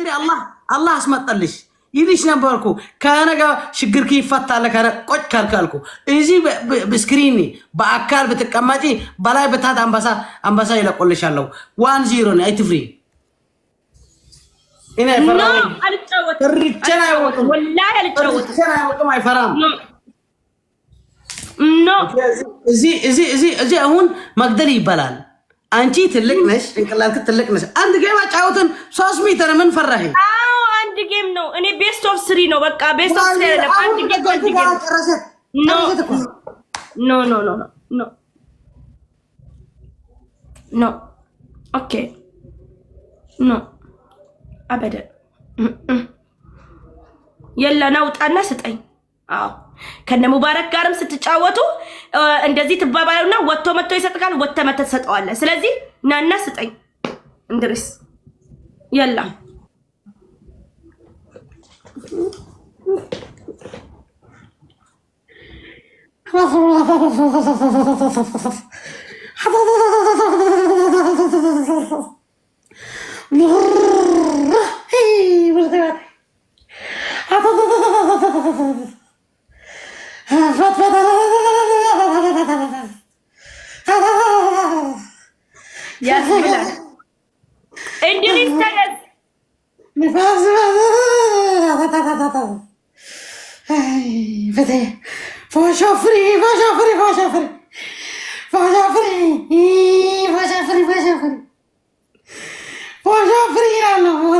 እንግዲህ አላህ አስመጣልሽ ይልሽ ነበርኩ ከነጋ ሽግርክ ይፈታል ከነ ቆጭ ካልካልኩ እዚህ በስክሪን በአካል በተቀማጪ በላይ በታት አንበሳ ይለቆልሻለሁ 1-0 ነው አይትፍሪ እኔ ፈራም አልጫወትም ርቸና አይወጡም ወላሂ አልጫወትም ርቸና አይወጡም አይፈራም ኖ እዚህ አሁን መግደል ይባላል አንቺ ትልቅ ነሽ እንቅላልክ ትልቅ ነሽ አንድ ጌም አጫውተን 3 ሜትር ምን ፈራህ አዎ አንድ ጌም ነው እኔ ቤስት ኦፍ 3 ነው በቃ ቤስት ኦፍ 3 ነው አንድ ጌም ኖ ኦኬ ኖ አበደ የላ ናውጣና ስጠኝ አዎ ከነ ሙባረክ ጋርም ስትጫወቱ እንደዚህ ተባባሉና ወጥቶ መጥቶ ይሰጥካል ወጥተ መተ ተሰጠዋለ ስለዚህ ናና ስጠኝ እንድሪስ የላ يا سلام انجليز تنس نفاس فتي فشافري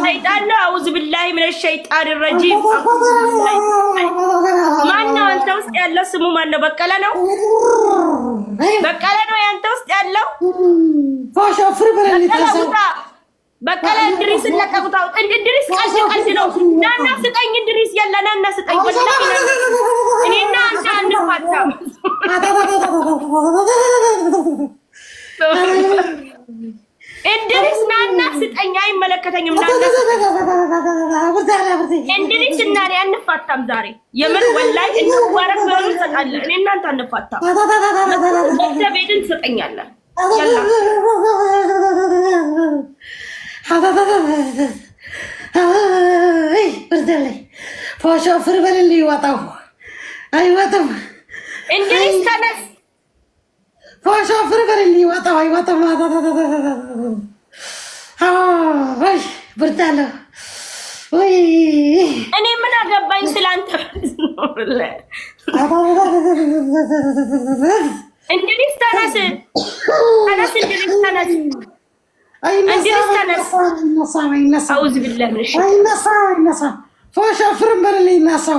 شيطان أعوذ بالله من الشيطان الرجيم ما أنه أنت وسط يالله سمو ما أنه بكلا نو يا أنت وسط يالله بكلا إندريس لك أبوتا إندريس قلت نو نانا ستاين إندريس يلا نانا ستاين إني نانا نفاتا إندريس نانا ستاين أي ملكتين نانا إندريس الناري أنا فاتم داري يمن والله إنه وارك بيرون ستقال إني نانتا نفاتا أنت بيدن ستاين يلا يلا بردلي فاشوفر باللي وطاو ايوه تم إندريس تنس فاشوفر باللي وطاو ايوه تم وي بردلو وي انا من اغباين سلانت إندريس تنس إندريس تنس أعوذ بالله من الشيطان النصا فوش أفرم باللي نصا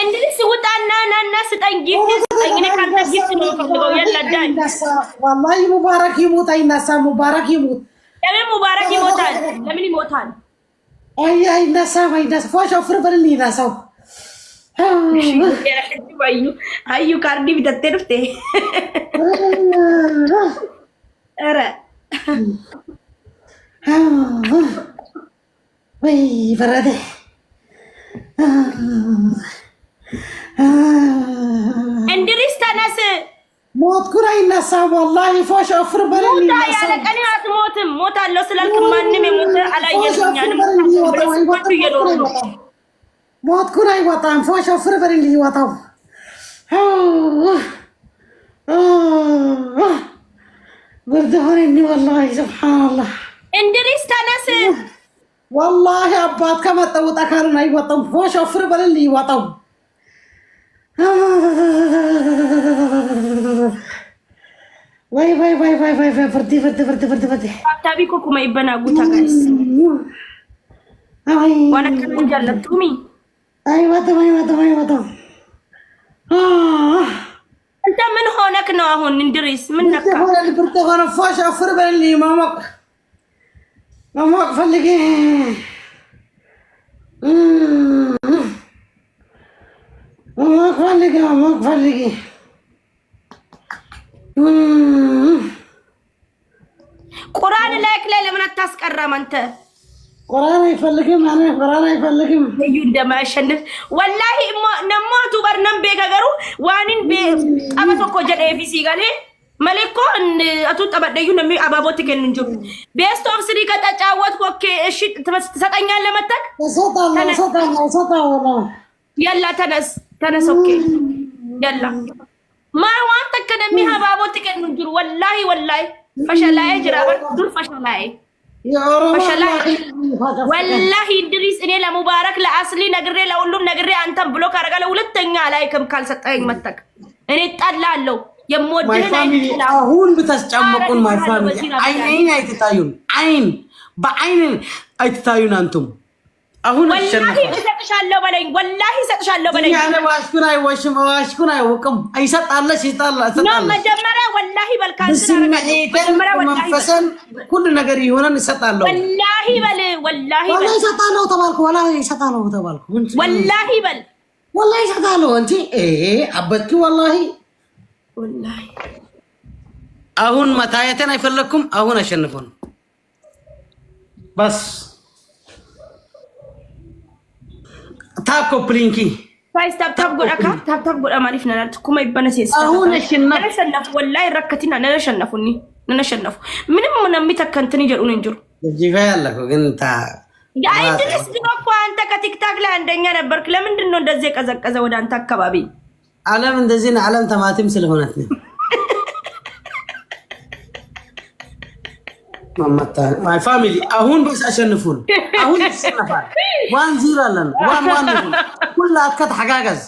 إندريس وطانا الناس تنجيب أنا كنت جبت نوفقه يلا داي والله مبارك يموت أي نصا مبارك يموت لمن مبارك يموتان لمن يموتان أي نصا فوش أفرم باللي نصا ayu kardi bitatte rufte ara way barade إندريس تنس موت كنا ينسى والله فوش أفر برلي موت يا لكني هتموتم موت الله سلالك ماني يموت على يدني موت كنا يوطن فوش أفر برلي يوطن بردهوني والله سبحان الله إندريس تنس والله أبات كما توت أكارنا يوطن فوش أفر برلي يوطن واي فردي تابيكو كما يبنى قوتا guys وانا كمان جلبتومي ايوه تمام انت من هونك نوهون ندريس منك هون البرتقال فاش افر باللي ماما فلقي ماما فلقي قرآن لايك لما تسكرم انت قرآن يفلقم انا قرآن يفلقم يو عندما اشنف والله نموتو برنم بيك اغرو وانين بي ابتوكو جد في سيغالي መለኮ አቱ ተበደዩ ነው አባቦት ከን እንጆ ቤስት ኦፍ ስሪ ከተጫወት ኮኬ እሺ ትሰጠኛለህ መጣክ ሰጣው ያላ ተነስ ኦኬ ያላ ማርዋን ተከደሚ አባቦት ከን እንጆ ወላሂ ፈሸላይ ጅራባ ዱር ፈሸላይ ወላሂ ድሪስ እኔ ለሙባረክ ለአስሊ ነግሬ ለሁሉም ነግሬ አንተም ብሎ ካረጋለ ሁለተኛ አላይከም ካልሰጠኝ መጣክ እኔ ጠላለሁ የሞድህን አሁን ብታስጨምቁን ማይ ፋሚሊ አይን አይተታዩን አይን በአይን አይተታዩን አንቱም አሁን ወላሂ እሰጥሻለሁ በለኝ ያለ ዋሽኩን አይወቅም አይሰጣለሽ ይጣላ መጀመሪያ ወላሂ በልካስ መንፈሰን ሁሉ ነገር ይሆነን ይሰጣለሁ ወላሂ ይሰጣለሁ ተባልኩ ወላሂ ይሰጣለሁ እንጂ አበድኩ ወላሂ አሁን መታየትን አይፈለኩም አሁን አሸንፈን በስ ታኮ ፕሊንኪ ፋይስ ታፕ ጎዳ ማሪፍ ነናል ኩማ ይበነስ አሁን ነሸነፍ ወላሂ ረከቲና ነሸነፉኒ ምንም የሚተከንትን ይጀሩን እንጅሩ ጂቫ ያለከው ግን ድረስ ድሮኮ አንተ ከቲክታክ ላይ አንደኛ ነበርክ ለምንድን ነው እንደዚህ የቀዘቀዘ ወደ አንተ አካባቢ ዓለም እንደዚህ ነው ዓለም ተማቲም ስለሆነት ነው ማማታ ማይ ፋሚሊ አሁን በስ አሸንፉን አሁን ይሰነፋል 1-0 አለን 1-1 ሁላ አከት ሐጋጋዝ